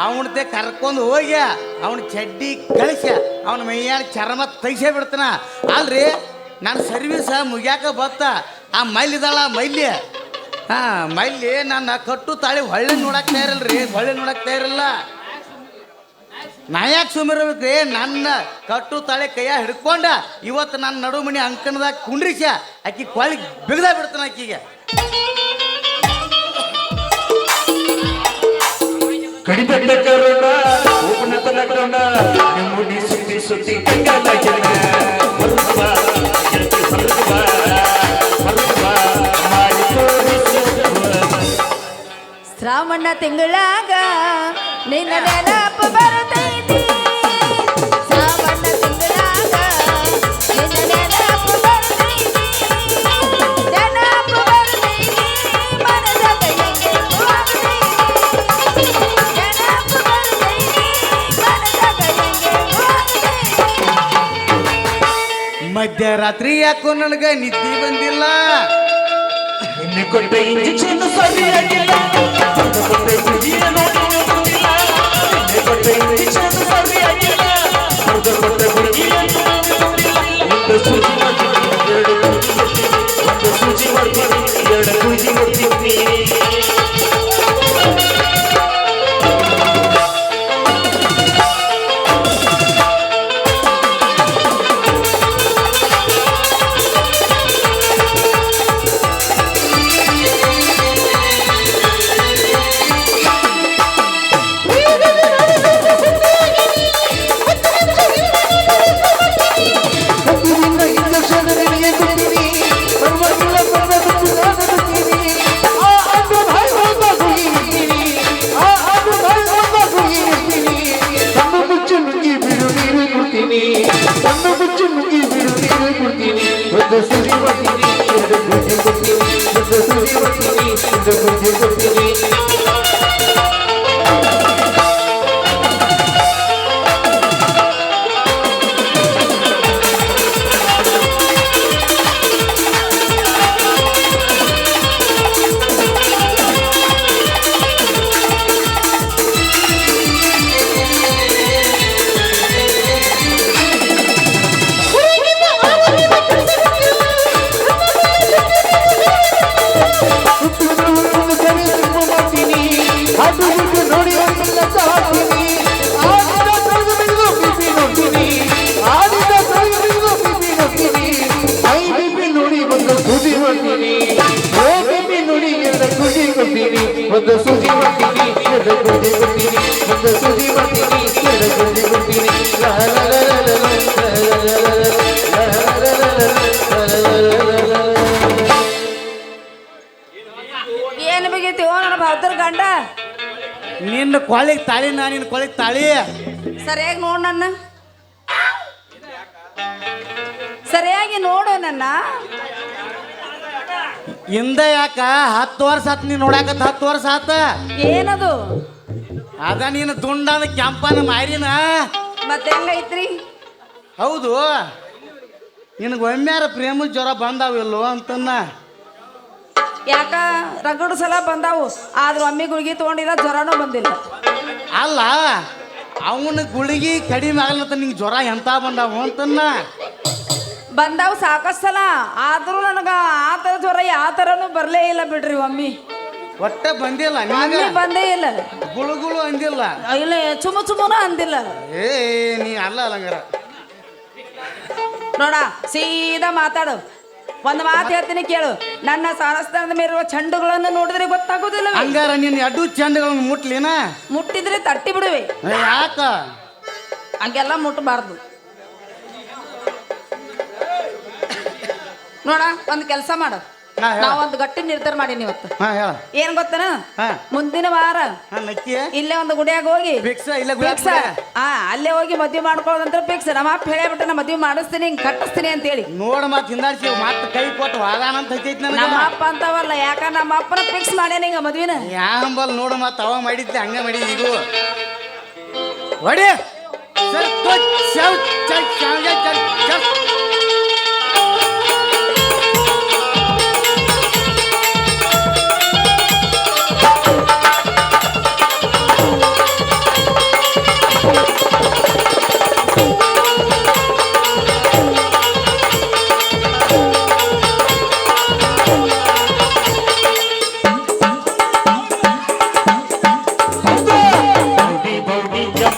ಅವನತೆ ಕರ್ಕೊಂಡು ಹೋಗಿ ಅವನ ಚಡ್ಡಿ ಕಳಿಸ ಅವನ ಮೈಯಾನ ಚರ್ಮ ತೆಗಿಸೇ ಬಿಡ್ತಾನ. ಅಲ್ರಿ ನನ್ನ ಸರ್ವೀಸ ಮುಗ್ಯಾಕ ಬತ್ತ ಆ ಮೈಲಿದಾಳ ಮೈಲಿ ಮೈಲಿ ನನ್ನ ಕಟ್ಟು ತಾಳಿ ಹೊಳ್ಳೆ ನೋಡಕ್ತಾ ಇರಲ್ರಿ, ಹೊಳ್ಳೆ ನೋಡಕ್ತಾ ಇರಲ್ಲ. ನಾ ಯಾಕೆ ಸುಮಿರ್ಬೇಕ್ರಿ? ನನ್ನ ಕಟ್ಟು ತಾಳಿ ಕೈಯ ಹಿಡ್ಕೊಂಡ ಇವತ್ತು ನನ್ನ ನಡು ಮನಿ ಅಂಕಣದಾಗ ಕುಂಡ್ರಿಸ ಆಕಿ ಕೊಳ್ಳಿ ಬಿಗದ ಬಿಡ್ತಾನ. ಆಕಿಗೆ ಕಡಿತಕ್ಕ ಕರೋಣ ಉಪನತನ ಕರೋಣ ಮುಡಿ ಸುತ್ತಿ ಸುತ್ತಿ ಕಂಗಲಾಗಿನ ಬರುತ್ತಾ ಎತ್ತಿ ಬರುತ್ತಾ ಬರುತ್ತಾ ಮಾಡಿ ಶ್ರಾವಣ ತಿಂಗಳಾಗ ನಿನ್ನ ನೆನಪು ಬರುತ್ತೈತಿ. ಶ್ರಾವಣ ತಿಂಗಳಾಗ ನಿನ್ನ ನೆನಪು ಬರುತ್ತೈತಿ. ನೆನಪು ಬರುತ್ತೈತಿ ಮನದಾಗ ಹೆಂಗೆಂಗೋ ಆಗ್ತೈತಿ. ನೆನಪು ಬರುತ್ತೈತಿ ಮನದಾಗ ಹೆಂಗೆಂಗೋ ಆಗ್ತೈತಿ. ಮಧ್ಯರಾತ್ರಿ ಯಾಕೋ ನನಗೆ ನಿದ್ದೆ ಬಂದಿಲ್ಲ. ನಿನ್ನೆ ಕೊಟ್ಟ ಇಂಜೆಕ್ಷನ್ ಸರಿಯಾಗಿಲ್ಲ, ಕೊಟ್ಟ ಗುಳಿಗೆ ನೋಡುವುದಿಲ್ಲ. ನಿನ್ನೆ ಕೊಟ್ಟ ಇಂಜೆಕ್ಷನ್ ಸರಿಯಾಗಿಲ್ಲ, ಕೊಟ್ಟ ಗುಳಿಗೆ ನೋಡುವುದಿಲ್ಲ. ಒಂದು ಸೂಜಿ ಮಾಡ್ತೀನಿ, ಎರಡು ಗುಳಿಗೆ ಕೊಡ್ತೀನಿ. ಒಂದು ಸೂಜಿ ಮಾಡ್ತೀನಿ, ಎರಡು ಗುಳಿಗೆ ಕೊಡ್ತೀನಿ. ಒಂದು ಸೂಜಿ ಮಾಡ್ತೀನಿ, ಎರಡು ಗುಳಿಗೆ ಕೊಡ್ತೀನಿ. ಒಂದು ಸೂಜಿ ಮಾಡ್ತೀನಿ, ಎರಡು ಗುಳಿಗೆ ಕೊಡ್ತೀನಿ. ಏನು ಬೇಕೈತಿ ನನ್ನ ಭಕ್ತರ ಗಂಡ? ನಿನ್ನ ಕೊಳಿಗೆ ತಾಳಿ, ನಾ ನಿನ್ನ ಕೊಳಿಗೆ ತಾಳಿ. ಸರಿಯಾಗಿ ನೋಡು ನನ್ನ, ಸರಿಯಾಗಿ ನೋಡು ನನ್ನ. ಹಿಂದ ಯಾಕ 10 ವರ್ಷ ಆತ್ ನೀನು ನೋಡಾಕತ್, 10 ವರ್ಷ ಆತ. ಏನದು? ಅದ ನೀನು ದುಂಡಾದ ಕೆಂಪನ ಮಾರಿನ. ಮತ್ತೆ ಹೆಂಗೈತ್ರಿ? ಹೌದು, ನಿನಗೆ ಒಮ್ಮ್ಯಾರ ಪ್ರೇಮ ಜ್ವರ ಬಂದಾವಿಲ್ಲೋ ಅಂತನ್ನ. ಯಾಕ ರಗಡು ಸಲ ಬಂದಾವು, ಆದ್ರೂ ಒಮ್ಮೆ ಗುಳಿಗೆ ತಗೊಂಡಿಲ್ಲ, ಜ್ವರನೂ ಬಂದಿಲ್ಲ. ಅಲ್ಲ, ಅವನ ಗುಳಿಗೆ ಕಡಿಮೆ ಆಗಲತ್ತ ನಿಂಗೆ ಜ್ವರ ಎಂತ ಬಂದಾವು ಅಂತನ್ನ. ಬಂದಾವು ಸಾಕಷ್ಟು ಸಲ, ಆದ್ರೂ ನನಗ ಆ ಥರ ಜ್ವರ ಯಾವ ಥರನೂ ಬರಲೇ ಇಲ್ಲ ಬಿಡ್ರಿ. ಒಮ್ಮೆ ಒಟ್ಟ ಬಂದಿಲ್ಲ, ಒಮ್ಮೆ ಬಂದೇ ಇಲ್ಲ. ಗುಳುಗುಳು ಅಂದಿಲ್ಲ, ಇಲ್ಲ ಚುಮ್ಮನ ಅಂದಿಲ್ಲ. ಏ ನೀ ಅಲ್ಲ ಅಲ್ಲಂಗಾರ ನೋಡ, ಸೀದಾ ಮಾತಾಡು. ಒಂದು ಮಾತು ಹೇಳ್ತೀನಿ ಕೇಳು. ನನ್ನ ಸಾರಸ್ಥಾನದ ಮೇಲಿರುವ ಚೆಂಡುಗಳನ್ನು ನೋಡಿದ್ರೆ ಗೊತ್ತಾಗೋದಿಲ್ಲ. ಹಂಗಾರ ನೀನು ಎರಡು ಚೆಂಡುಗಳನ್ನು ಮುಟ್ಲಿನ? ಮುಟ್ಟಿದ್ರೆ ತಟ್ಟಿ ಬಿಡುವೆ. ಯಾಕ ಹಂಗೆಲ್ಲ ಮುಟ್ಟಬಾರ್ದು. ನೋಡ, ಒಂದು ಕೆಲಸ ಮಾಡು. ನಾವೊಂದು ಗಟ್ಟಿ ನಿರ್ಧಾರ ಮಾಡೀನಿ ಇವತ್ತು. ಏನ್ ಗೊತ್ತನ? ಮುಂದಿನ ವಾರ ಇಲ್ಲೇ ಒಂದು ಗುಡಿಯಾಗ ಹೋಗಿ ಅಲ್ಲೇ ಹೋಗಿ ಮದ್ವೆ ಮಾಡ್ಕೊಳ್ಳೋದಂತ ಫಿಕ್ಸ್. ನಮ್ಮ ಅಪ್ಪ ಹೇಳಬಿಟ್ಟು ನಾ ಮದ್ವೆ ಮಾಡಿಸ್ತೀನಿ, ಹಿಂಗ್ ಕಟ್ಟಿಸ್ತೀನಿ ಅಂತ ಹೇಳಿ. ನೋಡ ಮತ್ ಹಿಂದಾಡ್ಸಿ ಮತ್ ಕೈ ಕೊಟ್ಟು ವಾದಾನಂತ ನಮ್ಮ ಅಪ್ಪ ಅಂತವಲ್ಲ, ಯಾಕ ನಮ್ಮ ಅಪ್ಪನ ಫಿಕ್ಸ್ ಮಾಡ್ಯಾನ ಹಿಂಗ ಮದ್ವಿನ. ಯಾಂಬಲ್ ನೋಡ ಮತ್ ಅವ ಮಾಡಿದ್ದೆ ಹಂಗ ಮಾಡಿದ್ ಈಗ ಹೊಡಿ.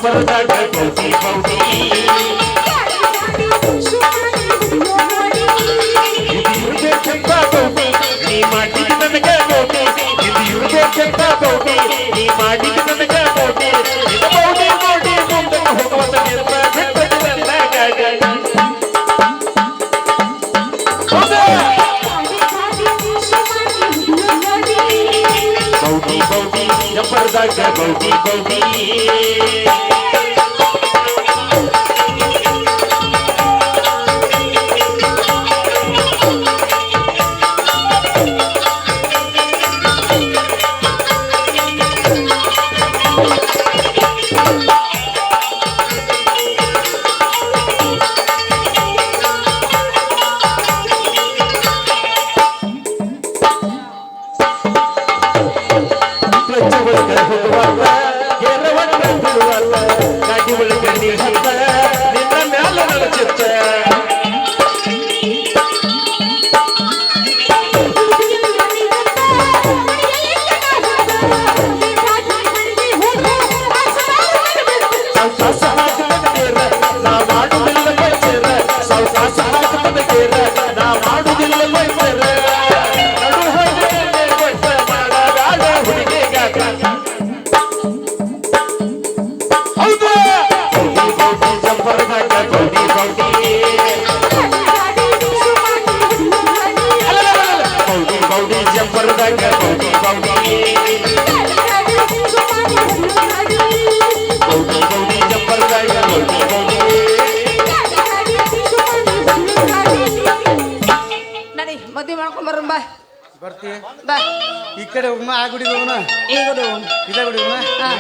ಜಂಪರದಾಗ ಗೌಡಿ ಗೌಡಿ ಇದು ಇರ್ಬೇಕಂತ ಗೌಡಿ ನೀ ಮಾಡಿದ ನನಗೆ ಗೌಡಿ ಇದು ಇರ್ಬೇಕಂತ ಗೌಡಿ ನೀ ಮಾಡಿದ ನನಗೆ ಗೌಡಿ ಇದು ಗೌಡಿ ಗೌಡಿ ಮುಂದೆ ಹೋಗುವಂತ ಬಿಟ್ಟಲ್ಲ ಗೌಡಿ ಗೌಡಿ ಜಂಪರದಾಗ ಗೌಡಿ ಗೌಡಿ ಗಾಡಿ ಒಳಗೆ ನೀರ್ ಹತ್ತ ನಿನ್ನ ಮ್ಯಾಲ ನನ್ನ ಚಿತ್ತ ಸಾವಕಾಶ ಹಾಕುತ್ತೇರ ನಾ ಮಾಡುವುದಿಲ್ಲ ಬೈಸೇರ ಸಾವಕಾಶ ಹಾಕುತ್ತೇರ ನಾ ಮಾಡುವುದಿಲ್ಲ ಬೈಸೇರ ನಡು ಹೋಗಿ ಕೊಟ್ಟ ಮಾಡಗಾಡ ಹುಡುಗಿಗಾಟ ಹೌದು ಗೌಡಿ ಗೌಡಿ ಜಂಪರದಾಗ ಗೌಡಿ ಗೌಡಿ ಗೌಡಿ ಗೌಡಿ ಜಂಪರದಾಗ ಗೌಡಿ ಗೌಡಿ ಗೌಡಿ ಗೌಡಿ ಜಂಪರದಾಗ ಗೌಡಿ ಗೌಡಿ ನಡಿ ಮದ್ವೆ ಮಾಡ್ಕೊಂಡ್ ಬರ್ರ ಬಾ ಬರ್ತಿ ಬಾ ಈ ಕಡೆ ಹೋಗಮ್ಮ ಆ ಗುಡಿಗೆ ಹೋಗೋಣ ಈಗ ಇದೇ ಗುಡಿಗೆ ಹೋಗೋಣ ಹಾ